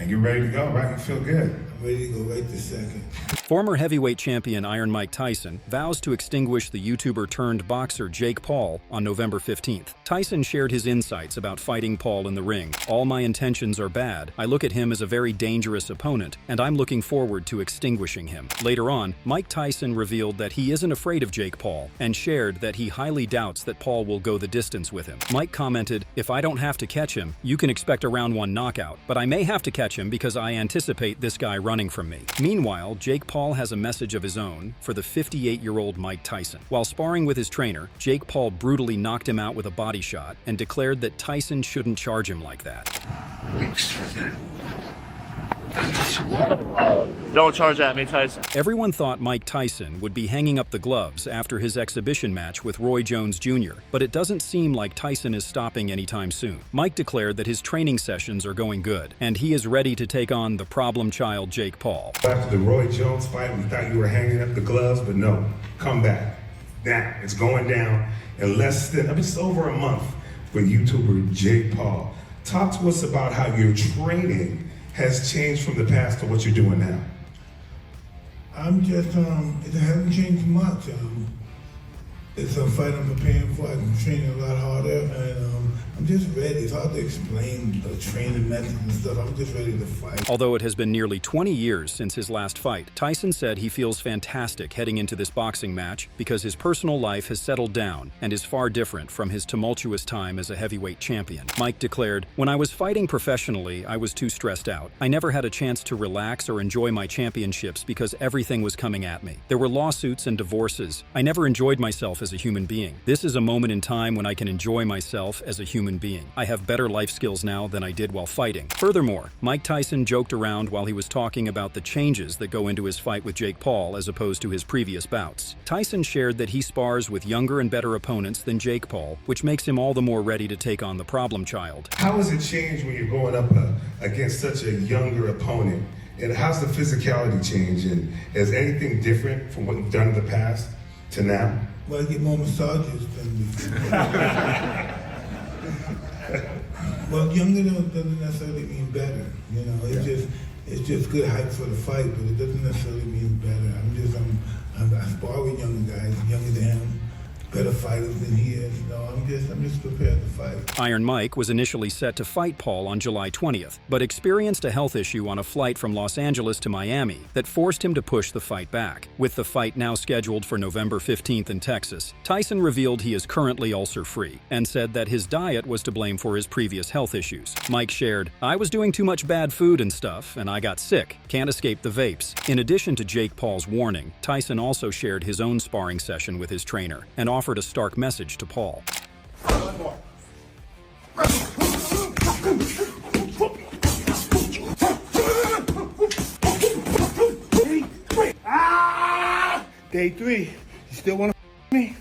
And you're ready to go, right? You feel good. I'm ready to go right this second. Former heavyweight champion Iron Mike Tyson vows to extinguish the YouTuber-turned-boxer Jake Paul on November 15th. Tyson shared his insights about fighting Paul in the ring. "All my intentions are bad. I look at him as a very dangerous opponent, and I'm looking forward to extinguishing him." Later on, Mike Tyson revealed that he isn't afraid of Jake Paul and shared that he highly doubts that Paul will go the distance with him. Mike commented, "If I don't have to catch him, you can expect a round 1 knockout, but I may have to catch him because I anticipate this guy running from me." Meanwhile, Jake Paul has a message of his own for the 58-year-old Mike Tyson. While sparring with his trainer, Jake Paul brutally knocked him out with a body shot and declared that Tyson shouldn't charge him like that. Don't charge at me, Tyson. Everyone thought Mike Tyson would be hanging up the gloves after his exhibition match with Roy Jones Jr., but it doesn't seem like Tyson is stopping anytime soon. Mike declared that his training sessions are going good, and he is ready to take on the problem child Jake Paul. After the Roy Jones fight, we thought you were hanging up the gloves, but no, come back. Now, it's going down in less than, it's over a month for YouTuber Jake Paul. Talk to us about how your training has changed from the past to what you're doing now. I'm just, it hasn't changed much. It's a fight I'm preparing for. I'm training a lot harder, and I'm just ready. It's hard to explain the training methods and stuff. I'm just ready to fight. Although it has been nearly 20 years since his last fight, Tyson said he feels fantastic heading into this boxing match because his personal life has settled down and is far different from his tumultuous time as a heavyweight champion. Mike declared, "When I was fighting professionally, I was too stressed out. I never had a chance to relax or enjoy my championships because everything was coming at me. There were lawsuits and divorces. I never enjoyed myself as a human being. This is a moment in time when I can enjoy myself as a human being. I have better life skills now than I did while fighting." Furthermore, Mike Tyson joked around while he was talking about the changes that go into his fight with Jake Paul as opposed to his previous bouts. Tyson shared that he spars with younger and better opponents than Jake Paul, which makes him all the more ready to take on the problem child. How has it changed when you're going up against such a younger opponent? And how's the physicality change? And is anything different from what you've done in the past to now? Well, I get more massages than before. Well, younger doesn't necessarily mean better. You know, it's just good hype for the fight, but it doesn't necessarily mean better. I spar with younger guys, younger than him, better fighters than he is. You know, I'm just prepared to fight. Iron Mike was initially set to fight Paul on July 20th, but experienced a health issue on a flight from Los Angeles to Miami that forced him to push the fight back. With the fight now scheduled for November 15th in Texas, Tyson revealed he is currently ulcer-free and said that his diet was to blame for his previous health issues. Mike shared, "I was doing too much bad food and stuff, and I got sick. Can't escape the vapes." In addition to Jake Paul's warning, Tyson also shared his own sparring session with his trainer and offered a stark message to Paul. Day 3, you still want to me?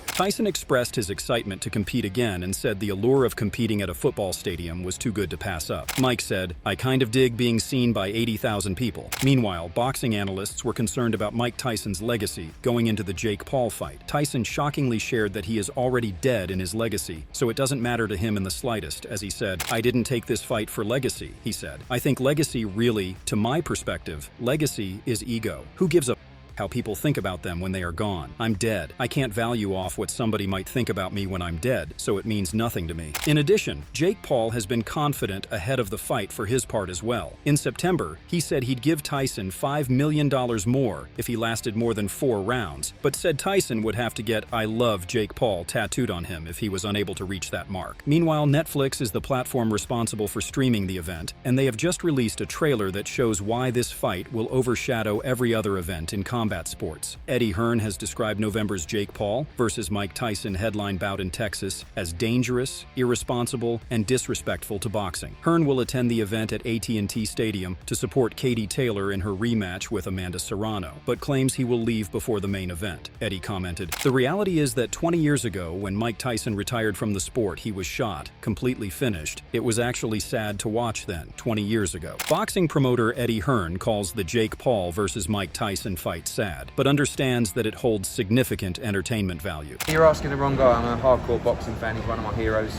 Tyson expressed his excitement to compete again and said the allure of competing at a football stadium was too good to pass up. Mike said, "I kind of dig being seen by 80,000 people." Meanwhile, boxing analysts were concerned about Mike Tyson's legacy going into the Jake Paul fight. Tyson shockingly shared that he is already dead in his legacy, so it doesn't matter to him in the slightest, as he said, "I didn't take this fight for legacy," he said. "I think legacy really, to my perspective, legacy is ego. Who gives a how people think about them when they are gone? I'm dead. I can't value off what somebody might think about me when I'm dead, so it means nothing to me." In addition, Jake Paul has been confident ahead of the fight for his part as well. In September, he said he'd give Tyson $5 million more if he lasted more than 4 rounds, but said Tyson would have to get "I love Jake Paul" tattooed on him if he was unable to reach that mark. Meanwhile, Netflix is the platform responsible for streaming the event, and they have just released a trailer that shows why this fight will overshadow every other event in combat sports. Eddie Hearn has described November's Jake Paul versus Mike Tyson headline bout in Texas as dangerous, irresponsible, and disrespectful to boxing. Hearn will attend the event at AT&T Stadium to support Katie Taylor in her rematch with Amanda Serrano, but claims he will leave before the main event. Eddie commented, "The reality is that 20 years ago, when Mike Tyson retired from the sport, he was shot, completely finished. It was actually sad to watch then, 20 years ago." Boxing promoter Eddie Hearn calls the Jake Paul versus Mike Tyson fight sad, but understands that it holds significant entertainment value. You're asking the wrong guy. I'm a hardcore boxing fan. He's one of my heroes.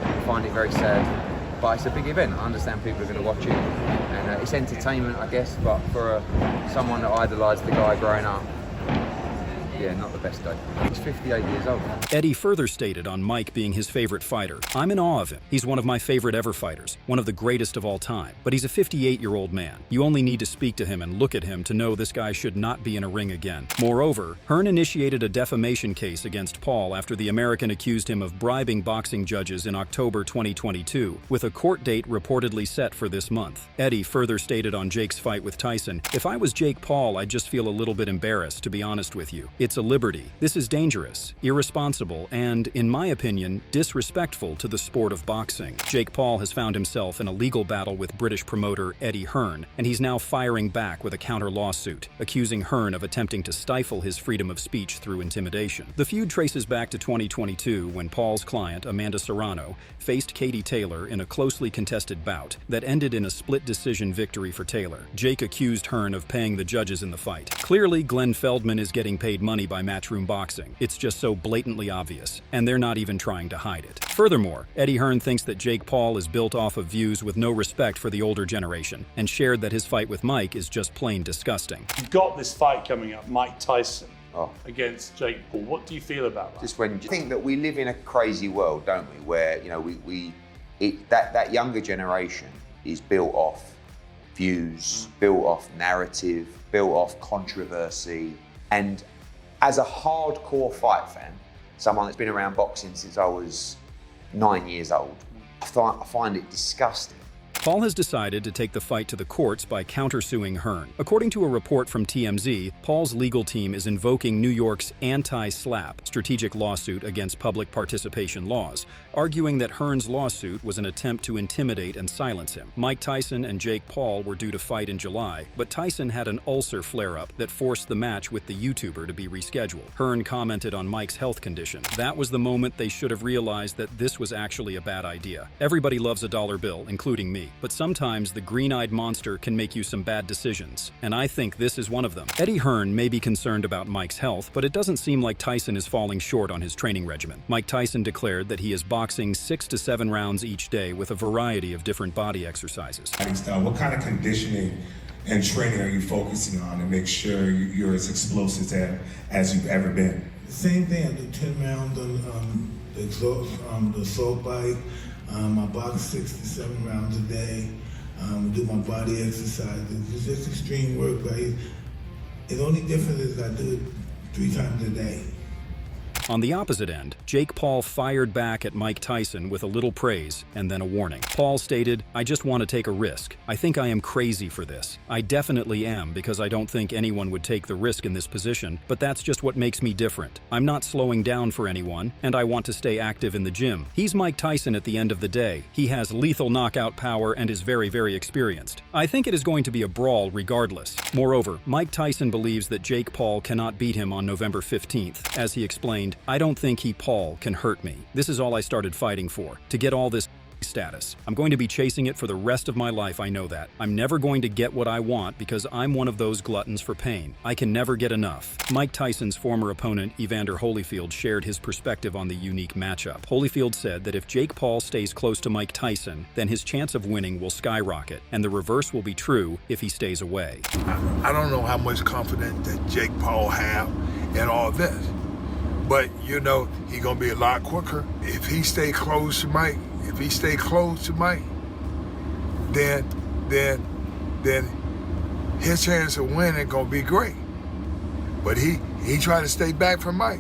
I find it very sad but it's a big event. I understand people are going to watch it, and it's entertainment, I guess. But for someone that idolised the guy growing up, yeah, not the best day. He's 58 years old. Eddie further stated on Mike being his favorite fighter, "I'm in awe of him. He's one of my favorite ever fighters, one of the greatest of all time. But he's a 58-year-old man. You only need to speak to him and look at him to know this guy should not be in a ring again." Moreover, Hearn initiated a defamation case against Paul after the American accused him of bribing boxing judges in October 2022, with a court date reportedly set for this month. Eddie further stated on Jake's fight with Tyson, "If I was Jake Paul, I'd just feel a little bit embarrassed, to be honest with you. It's a liberty. This is dangerous, irresponsible, and, in my opinion, disrespectful to the sport of boxing." Jake Paul has found himself in a legal battle with British promoter Eddie Hearn, and he's now firing back with a counter-lawsuit, accusing Hearn of attempting to stifle his freedom of speech through intimidation. The feud traces back to 2022 when Paul's client, Amanda Serrano, faced Katie Taylor in a closely contested bout that ended in a split decision victory for Taylor. Jake accused Hearn of paying the judges in the fight. Clearly, Glenn Feldman is getting paid money by Matchroom Boxing. It's just so blatantly obvious, and they're not even trying to hide it. Furthermore, Eddie Hearn thinks that Jake Paul is built off of views with no respect for the older generation, and shared that his fight with Mike is just plain disgusting. You've got this fight coming up, Mike Tyson against Jake Paul. What do you feel about that? Just when you think that we live in a crazy world, don't we? Where that younger generation is built off views, built off narrative, built off controversy, and as a hardcore fight fan, someone that's been around boxing since I was 9 years old, I find it disgusting. Paul has decided to take the fight to the courts by countersuing Hearn. According to a report from TMZ, Paul's legal team is invoking New York's anti-SLAPP strategic lawsuit against public participation laws, arguing that Hearn's lawsuit was an attempt to intimidate and silence him. Mike Tyson and Jake Paul were due to fight in July, but Tyson had an ulcer flare-up that forced the match with the YouTuber to be rescheduled. Hearn commented on Mike's health condition. That was the moment they should have realized that this was actually a bad idea. Everybody loves a dollar bill, including me. But sometimes the green-eyed monster can make you some bad decisions, and I think this is one of them. Eddie Hearn may be concerned about Mike's health, but it doesn't seem like Tyson is falling short on his training regimen. Mike Tyson declared that he is boxing 6 to 7 rounds each day with a variety of different body exercises. What kind of conditioning and training are you focusing on to make sure you're as explosive as you've ever been? The same thing. I do 10 rounds on the assault bike. I box 6 to 7 rounds a day. Do my body exercises. It's just extreme work, right? The only difference is I do it 3 times a day. On the opposite end, Jake Paul fired back at Mike Tyson with a little praise and then a warning. Paul stated, "I just want to take a risk. I think I am crazy for this. I definitely am, because I don't think anyone would take the risk in this position, but that's just what makes me different. I'm not slowing down for anyone, and I want to stay active in the gym. He's Mike Tyson at the end of the day. He has lethal knockout power and is very, very experienced. I think it is going to be a brawl regardless." Moreover, Mike Tyson believes that Jake Paul cannot beat him on November 15th. As he explained, "I don't think Paul can hurt me. This is all I started fighting for, to get all this status. I'm going to be chasing it for the rest of my life, I know that. I'm never going to get what I want because I'm one of those gluttons for pain. I can never get enough." Mike Tyson's former opponent, Evander Holyfield, shared his perspective on the unique matchup. Holyfield said that if Jake Paul stays close to Mike Tyson, then his chance of winning will skyrocket, and the reverse will be true if he stays away. I don't know how much confidence that Jake Paul have in all this, but you know he's gonna be a lot quicker if he stay close to Mike. If he stay close to Mike, then his chance of winning gonna be great. But he try to stay back from Mike,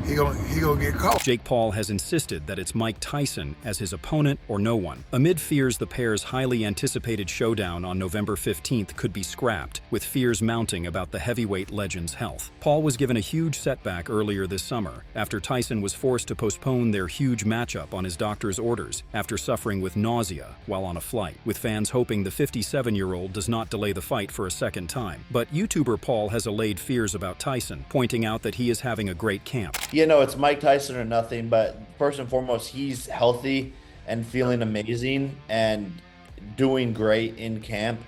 he gonna get caught. Jake Paul has insisted that it's Mike Tyson as his opponent or no one. Amid fears the pair's highly anticipated showdown on November 15th could be scrapped, with fears mounting about the heavyweight legend's health. Paul was given a huge setback earlier this summer after Tyson was forced to postpone their huge matchup on his doctor's orders after suffering with nausea while on a flight, with fans hoping the 57-year-old does not delay the fight for a second time. But YouTuber Paul has allayed fears about Tyson, pointing out that he is having a great camp. You know, it's Mike Tyson or nothing, but first and foremost, he's healthy and feeling amazing and doing great in camp.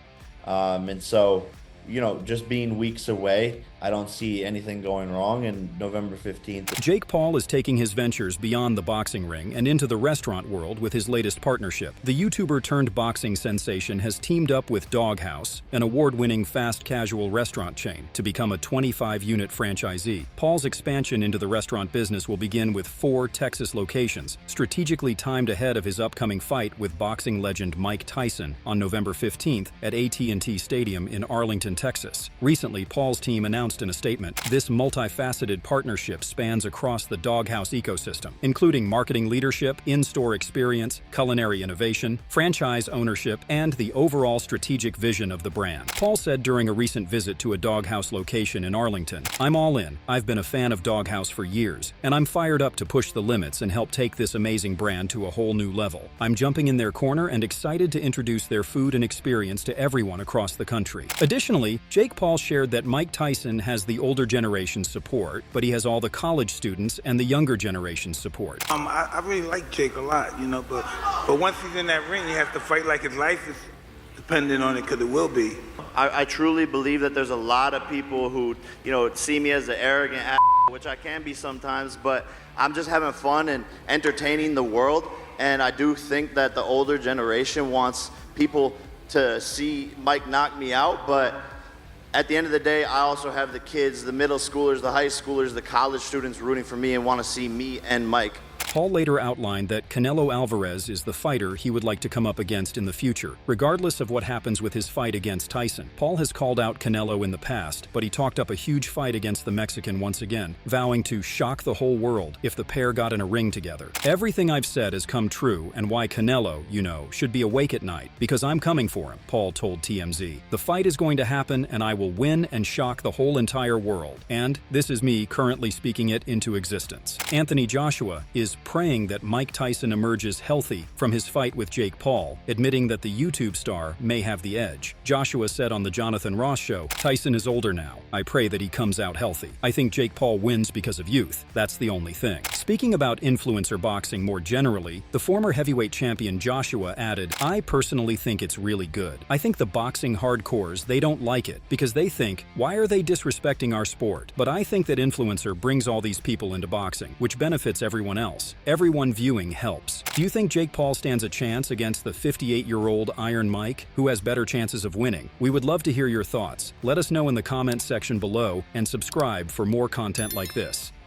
And so, you know, just being weeks away, I don't see anything going wrong. And November 15th. Jake Paul is taking his ventures beyond the boxing ring and into the restaurant world with his latest partnership. The YouTuber turned boxing sensation has teamed up with Doghouse, an award-winning fast casual restaurant chain, to become a 25-unit franchisee. Paul's expansion into the restaurant business will begin with 4 Texas locations, strategically timed ahead of his upcoming fight with boxing legend Mike Tyson on November 15th at AT&T Stadium in Arlington, Texas. Recently, Paul's team announced in a statement, this multifaceted partnership spans across the Doghouse ecosystem, including marketing leadership, in-store experience, culinary innovation, franchise ownership, and the overall strategic vision of the brand. Paul said during a recent visit to a Doghouse location in Arlington, "I'm all in. I've been a fan of Doghouse for years, and I'm fired up to push the limits and help take this amazing brand to a whole new level. I'm jumping in their corner and excited to introduce their food and experience to everyone across the country." Additionally, Jake Paul shared that Mike Tyson has the older generation's support, but he has all the college students and the younger generation's support. I really like Jake a lot, you know, but once he's in that ring, he has to fight like his life is dependent on it, because it will be. I truly believe that there's a lot of people who, see me as an arrogant ass, which I can be sometimes, but I'm just having fun and entertaining the world. And I do think that the older generation wants people to see Mike knock me out, but at the end of the day, I also have the kids, the middle schoolers, the high schoolers, the college students rooting for me and want to see me and Mike. Paul later outlined that Canelo Alvarez is the fighter he would like to come up against in the future, regardless of what happens with his fight against Tyson. Paul has called out Canelo in the past, but he talked up a huge fight against the Mexican once again, vowing to shock the whole world if the pair got in a ring together. "Everything I've said has come true, and why Canelo, should be awake at night, because I'm coming for him," Paul told TMZ. "The fight is going to happen, and I will win and shock the whole entire world. And this is me currently speaking it into existence." Anthony Joshua is praying that Mike Tyson emerges healthy from his fight with Jake Paul, admitting that the YouTube star may have the edge. Joshua said on the Jonathan Ross show, "Tyson is older now. I pray that he comes out healthy. I think Jake Paul wins because of youth. That's the only thing." Speaking about influencer boxing more generally, the former heavyweight champion Joshua added, "I personally think it's really good. I think the boxing hardcores, they don't like it because they think, why are they disrespecting our sport? But I think that influencer brings all these people into boxing, which benefits everyone else. Everyone viewing helps." Do you think Jake Paul stands a chance against the 58-year-old Iron Mike? Who has better chances of winning? We would love to hear your thoughts. Let us know in the comments section below and subscribe for more content like this.